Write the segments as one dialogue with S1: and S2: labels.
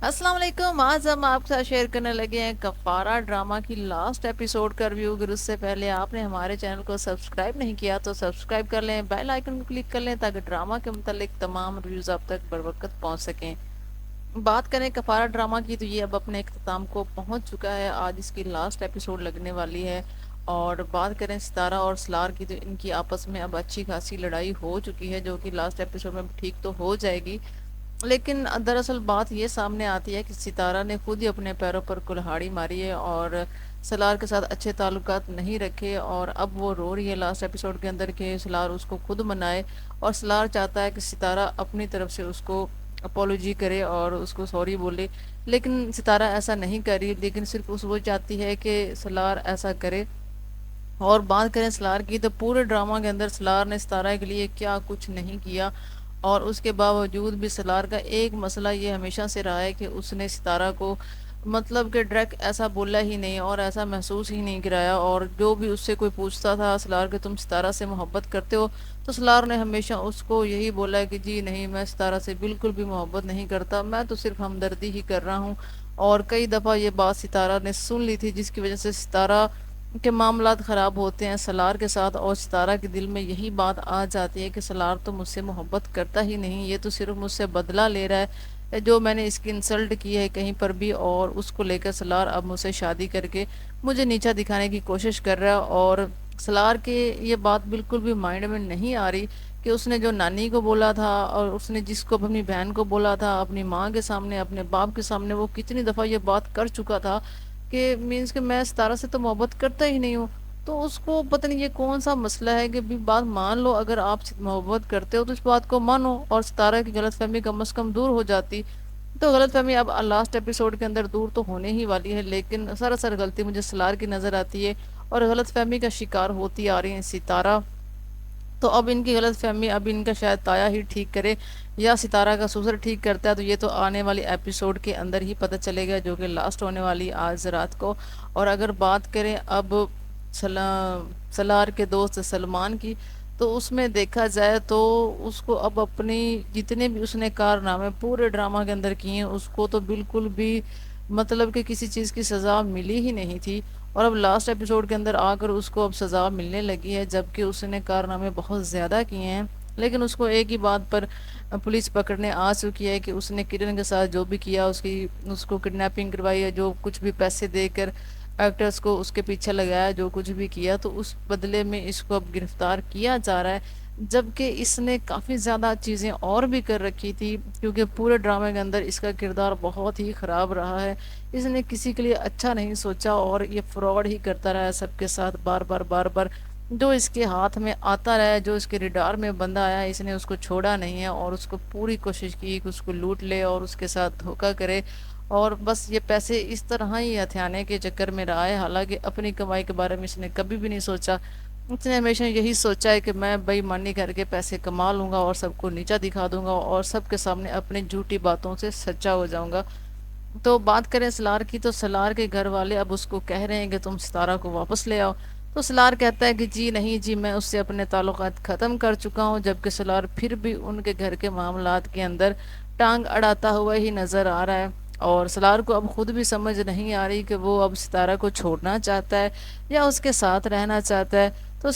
S1: السلام علیکم، آج ہم آپ کے ساتھ شیئر کرنے لگے ہیں کفارہ ڈرامہ کی لاسٹ ایپیسوڈ کا ریویو۔ اگر اس سے پہلے آپ نے ہمارے چینل کو سبسکرائب نہیں کیا تو سبسکرائب کر لیں، بیل آئیکن کو کلک کر لیں تاکہ ڈرامہ کے متعلق تمام ریویوز آپ تک بر وقت پہنچ سکیں۔ بات کریں کفارہ ڈرامہ کی تو یہ اب اپنے اختتام کو پہنچ چکا ہے، آج اس کی لاسٹ ایپیسوڈ لگنے والی ہے۔ اور بات کریں ستارہ اور سلار کی تو ان کی آپس میں اب اچھی خاصی لڑائی ہو چکی ہے، جو کہ لاسٹ ایپیسوڈ میں ٹھیک تو ہو جائے گی، لیکن دراصل بات یہ سامنے آتی ہے کہ ستارہ نے خود ہی اپنے پیروں پر کلہاڑی ماری ہے اور سلار کے ساتھ اچھے تعلقات نہیں رکھے، اور اب وہ رو رہی ہے لاسٹ ایپیسوڈ کے اندر کہ سلار اس کو خود منائے، اور سلار چاہتا ہے کہ ستارہ اپنی طرف سے اس کو اپولوجی کرے اور اس کو سوری بولے، لیکن ستارہ ایسا نہیں کر رہی، لیکن صرف وہ چاہتی ہے کہ سلار ایسا کرے۔ اور بات کریں سلار کی تو پورے ڈرامہ کے اندر سلار نے ستارہ کے لیے کیا کچھ نہیں کیا، اور اس کے باوجود بھی سلار کا ایک مسئلہ یہ ہمیشہ سے رہا ہے کہ اس نے ستارہ کو مطلب کہ ڈائریکٹ ایسا بولا ہی نہیں اور ایسا محسوس ہی نہیں کرایا، اور جو بھی اس سے کوئی پوچھتا تھا سلار کہ تم ستارہ سے محبت کرتے ہو، تو سلار نے ہمیشہ اس کو یہی بولا ہے کہ جی نہیں، میں ستارہ سے بالکل بھی محبت نہیں کرتا، میں تو صرف ہمدردی ہی کر رہا ہوں۔ اور کئی دفعہ یہ بات ستارہ نے سن لی تھی، جس کی وجہ سے ستارہ کے معاملات خراب ہوتے ہیں سلار کے ساتھ، اور ستارہ کے دل میں یہی بات آ جاتی ہے کہ سلار تو مجھ سے محبت کرتا ہی نہیں، یہ تو صرف مجھ سے بدلہ لے رہا ہے جو میں نے اس کی انسلٹ کی ہے کہیں پر بھی، اور اس کو لے کر سلار اب مجھ سے شادی کر کے مجھے نیچا دکھانے کی کوشش کر رہا ہے۔ اور سلار کے یہ بات بالکل بھی مائنڈ میں نہیں آ رہی کہ اس نے جو نانی کو بولا تھا اور اس نے جس کو اپنی بہن کو بولا تھا، اپنی ماں کے سامنے، اپنے باپ کے سامنے، وہ کتنی دفعہ یہ بات کر چکا تھا کہ مینس کہ میں ستارہ سے تو محبت کرتا ہی نہیں ہوں۔ تو اس کو پتہ نہیں یہ کون سا مسئلہ ہے کہ بھی بات مان لو، اگر آپ محبت کرتے ہو تو اس بات کو مانو اور ستارہ کی غلط فہمی کم از کم دور ہو جاتی۔ تو غلط فہمی اب لاسٹ ایپیسوڈ کے اندر دور تو ہونے ہی والی ہے، لیکن سراسر غلطی مجھے سلار کی نظر آتی ہے، اور غلط فہمی کا شکار ہوتی آ رہی ہیں ستارہ۔ تو اب ان کی غلط فہمی اب ان کا شاید تایا ہی ٹھیک کرے یا ستارہ کا سسر ٹھیک کرتا ہے، تو یہ تو آنے والی ایپیسوڈ کے اندر ہی پتہ چلے گا، جو کہ لاسٹ ہونے والی آج رات کو۔ اور اگر بات کریں اب سلار کے دوست سلمان کی، تو اس میں دیکھا جائے تو اس کو اب اپنی جتنے بھی اس نے کارنامے پورے ڈرامہ کے اندر کیے ہیں، اس کو تو بالکل بھی مطلب کہ کسی چیز کی سزا ملی ہی نہیں تھی، اور اب لاسٹ ایپیسوڈ کے اندر آ کر اس کو اب سزا ملنے لگی ہے، جبکہ اس نے کارنامے بہت زیادہ کیے ہیں، لیکن اس کو ایک ہی بات پر پولیس پکڑنے آ چکی ہے کہ اس نے کرن کے ساتھ جو بھی کیا، اس کو کڈنیپنگ کروائی ہے، جو کچھ بھی پیسے دے کر ایکٹرز کو اس کے پیچھے لگایا، جو کچھ بھی کیا، تو اس بدلے میں اس کو اب گرفتار کیا جا رہا ہے، جبکہ اس نے کافی زیادہ چیزیں اور بھی کر رکھی تھی، کیونکہ پورے ڈرامے کے اندر اس کا کردار بہت ہی خراب رہا ہے، اس نے کسی کے لیے اچھا نہیں سوچا اور یہ فراڈ ہی کرتا رہا ہے سب کے ساتھ، بار بار بار بار جو اس کے ہاتھ میں آتا رہا ہے، جو اس کے ریڈار میں بندہ آیا ہے، اس نے اس کو چھوڑا نہیں ہے، اور اس کو پوری کوشش کی کہ اس کو لوٹ لے اور اس کے ساتھ دھوکہ کرے، اور بس یہ پیسے اس طرح ہی ہتھیانے کے چکر میں رہا ہے، حالانکہ اپنی کمائی کے بارے میں اس نے کبھی بھی نہیں سوچا۔ اس نے ہمیشہ یہی سوچا ہے کہ میں بے ایمانی کر کے پیسے کما لوں گا اور سب کو نیچا دکھا دوں گا اور سب کے سامنے اپنی جھوٹی باتوں سے سچا ہو جاؤں گا۔ تو بات کریں سلار کی تو سلار کے گھر والے اب اس کو کہہ رہے ہیں کہ تم ستارہ کو واپس لے آؤ، تو سلار کہتا ہے کہ جی نہیں جی، میں اس سے اپنے تعلقات ختم کر چکا ہوں، جبکہ سلار پھر بھی ان کے گھر کے معاملات کے اندر ٹانگ اڑاتا ہوا ہی نظر آ رہا ہے، اور سلار کو اب خود بھی سمجھ نہیں آ رہی کہ وہ اب ستارہ کو چھوڑنا چاہتا ہے یا اس کے ساتھ رہنا چاہتا ہے۔ تو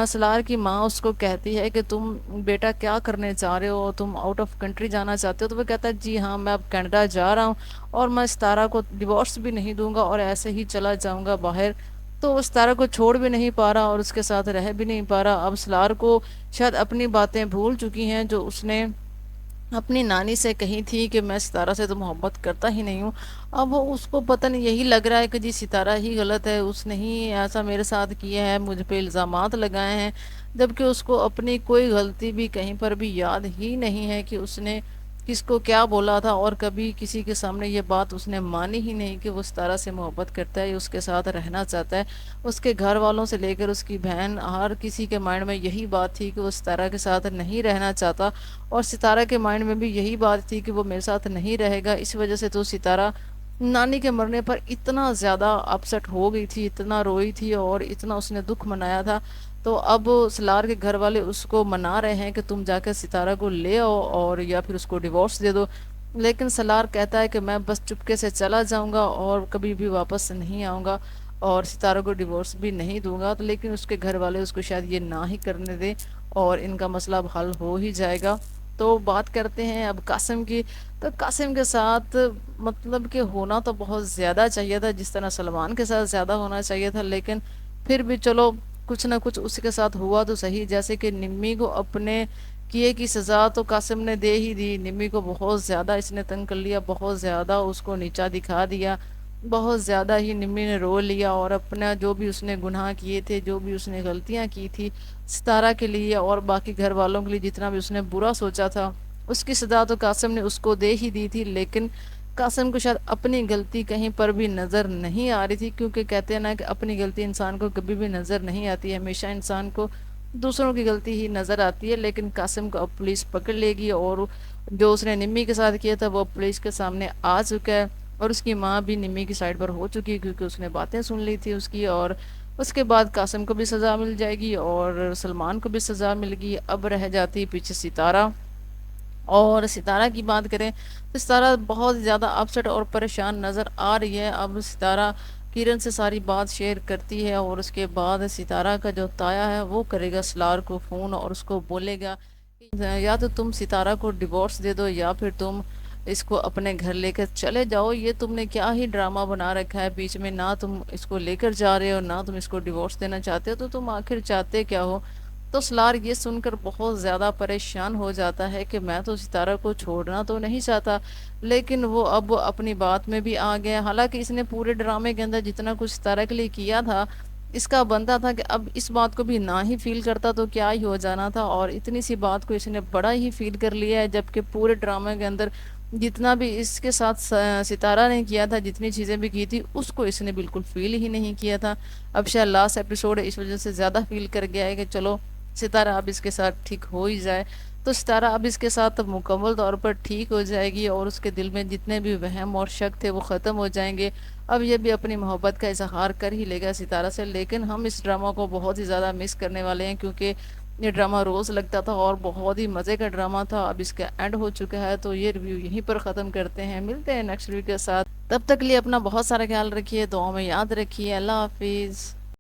S1: سلار کی ماں اس کو کہتی ہے کہ تم بیٹا کیا کرنے چاہ رہے ہو، تم آؤٹ آف کنٹری جانا چاہتے ہو؟ تو وہ کہتا ہے جی ہاں، میں اب کینیڈا جا رہا ہوں اور میں ستارہ کو ڈیورس بھی نہیں دوں گا اور ایسے ہی چلا جاؤں گا باہر۔ تو وہ ستارہ کو چھوڑ بھی نہیں پا رہا اور اس کے ساتھ رہ بھی نہیں پا رہا، اب سلار کو شاید اپنی باتیں بھول چکی ہیں جو اس نے اپنی نانی سے کہی تھی کہ میں ستارہ سے تو محبت کرتا ہی نہیں ہوں۔ اب وہ اس کو پتہ نہیں یہی لگ رہا ہے کہ جی ستارہ ہی غلط ہے، اس نے ہی ایسا میرے ساتھ کیا ہے، مجھ پہ الزامات لگائے ہیں، جبکہ اس کو اپنی کوئی غلطی بھی کہیں پر بھی یاد ہی نہیں ہے کہ اس نے کس کو کیا بولا تھا، اور کبھی کسی کے سامنے یہ بات اس نے مانی ہی نہیں کہ وہ ستارہ سے محبت کرتا ہے، اس کے ساتھ رہنا چاہتا ہے۔ اس کے گھر والوں سے لے کر اس کی بہن، ہر کسی کے مائنڈ میں یہی بات تھی کہ وہ ستارہ کے ساتھ نہیں رہنا چاہتا، اور ستارہ کے مائنڈ میں بھی یہی بات تھی کہ وہ میرے ساتھ نہیں رہے گا۔ اس وجہ سے تو ستارہ نانی کے مرنے پر اتنا زیادہ اپسٹ ہو گئی تھی، اتنا روئی تھی اور اتنا اس نے دکھ منایا تھا۔ تو اب سلار کے گھر والے اس کو منا رہے ہیں کہ تم جا کر ستارہ کو لے آؤ اور یا پھر اس کو ڈیورس دے دو، لیکن سلار کہتا ہے کہ میں بس چپکے سے چلا جاؤں گا اور کبھی بھی واپس نہیں آؤں گا اور ستارہ کو ڈیورس بھی نہیں دوں گا، تو لیکن اس کے گھر والے اس کو شاید یہ نہ ہی کرنے دیں اور ان کا مسئلہ اب حل ہو ہی جائے گا۔ تو بات کرتے ہیں اب قاسم کی، تو قاسم کے ساتھ مطلب کہ ہونا تو بہت زیادہ چاہیے تھا، جس طرح سلمان کے ساتھ زیادہ ہونا چاہیے تھا، لیکن پھر بھی چلو کچھ نہ کچھ اس کے ساتھ ہوا تو صحیح، جیسے کہ نمی کو اپنے کیے کی سزا تو قاسم نے دے ہی دی۔ نمی کو بہت زیادہ اس نے تنگ کر لیا، بہت زیادہ اس کو نیچا دکھا دیا، بہت زیادہ ہی نمی نے رو لیا اور اپنا جو بھی اس نے گناہ کیے تھے، جو بھی اس نے غلطیاں کی تھی ستارہ کے لیے اور باقی گھر والوں کے لیے، جتنا بھی اس نے برا سوچا تھا، اس کی سزا تو قاسم نے اس کو دے ہی دی تھی۔ لیکن قاسم کو شاید اپنی غلطی کہیں پر بھی نظر نہیں آ رہی تھی، کیونکہ کہتے ہیں نا کہ اپنی غلطی انسان کو کبھی بھی نظر نہیں آتی، ہمیشہ انسان کو دوسروں کی غلطی ہی نظر آتی ہے۔ لیکن قاسم کو اب پولیس پکڑ لے گی اور جو اس نے نمی کے ساتھ کیا تھا وہ پولیس کے سامنے آ چکا ہے، اور اس کی ماں بھی نمی کی سائڈ پر ہو چکی ہے، کیونکہ اس نے باتیں سن لی تھی اس کی، اور اس کے بعد قاسم کو بھی سزا مل جائے گی اور سلمان کو بھی سزا مل گی۔ اب رہ جاتی پیچھے ستارہ، اور ستارہ کی بات کریں تو ستارہ بہت زیادہ اپسٹ اور پریشان نظر آ رہی ہے۔ اب ستارہ کرن سے ساری بات شیئر کرتی ہے اور اس کے بعد ستارہ کا جو تایا ہے وہ کرے گا سلار کو فون اور اس کو بولے گا یا تو تم ستارہ کو ڈیورس دے دو یا پھر تم اس کو اپنے گھر لے کر چلے جاؤ۔ یہ تم نے کیا ہی ڈرامہ بنا رکھا ہے بیچ میں، نہ تم اس کو لے کر جا رہے ہو نہ تم اس کو ڈیورس دینا چاہتے ہو، تو تم آخر چاہتے کیا ہو؟ تو سلار یہ سن کر بہت زیادہ پریشان ہو جاتا ہے کہ میں تو ستارہ کو چھوڑنا تو نہیں چاہتا، لیکن وہ اب اپنی بات میں بھی آ گیا۔ حالانکہ اس نے پورے ڈرامے کے اندر جتنا کچھ ستارہ کے لیے کیا تھا، اس کا بنتا تھا کہ اب اس بات کو بھی نہ ہی فیل کرتا تو کیا ہی ہو جانا تھا، اور اتنی سی بات کو اس نے بڑا ہی فیل کر لیا ہے، جبکہ پورے ڈرامے کے اندر جتنا بھی اس کے ساتھ ستارہ نے کیا تھا، جتنی چیزیں بھی کی تھی، اس کو اس نے بالکل فیل ہی نہیں کیا تھا۔ اب شاید لاسٹ ایپیسوڈ اس وجہ سے زیادہ فیل کر گیا ہے کہ چلو ستارہ اب اس کے ساتھ ٹھیک ہو ہی جائے۔ تو ستارہ اب اس کے ساتھ مکمل طور پر ٹھیک ہو جائے گی اور اس کے دل میں جتنے بھی وہم اور شک تھے وہ ختم ہو جائیں گے۔ اب یہ بھی اپنی محبت کا اظہار کر ہی لے گا ستارہ سے، لیکن ہم اس ڈرامہ کو بہت ہی زیادہ مس کرنے والے ہیں، کیونکہ یہ ڈرامہ روز لگتا تھا اور بہت ہی مزے کا ڈرامہ تھا۔ اب اس کا اینڈ ہو چکا ہے، تو یہ ریویو یہیں پر ختم کرتے ہیں، ملتے ہیں نیکسٹ ریویو کے ساتھ۔ تب تک لیے اپنا بہت سارا خیال رکھیے، دعاؤں میں یاد رکھیے، اللہ حافظ۔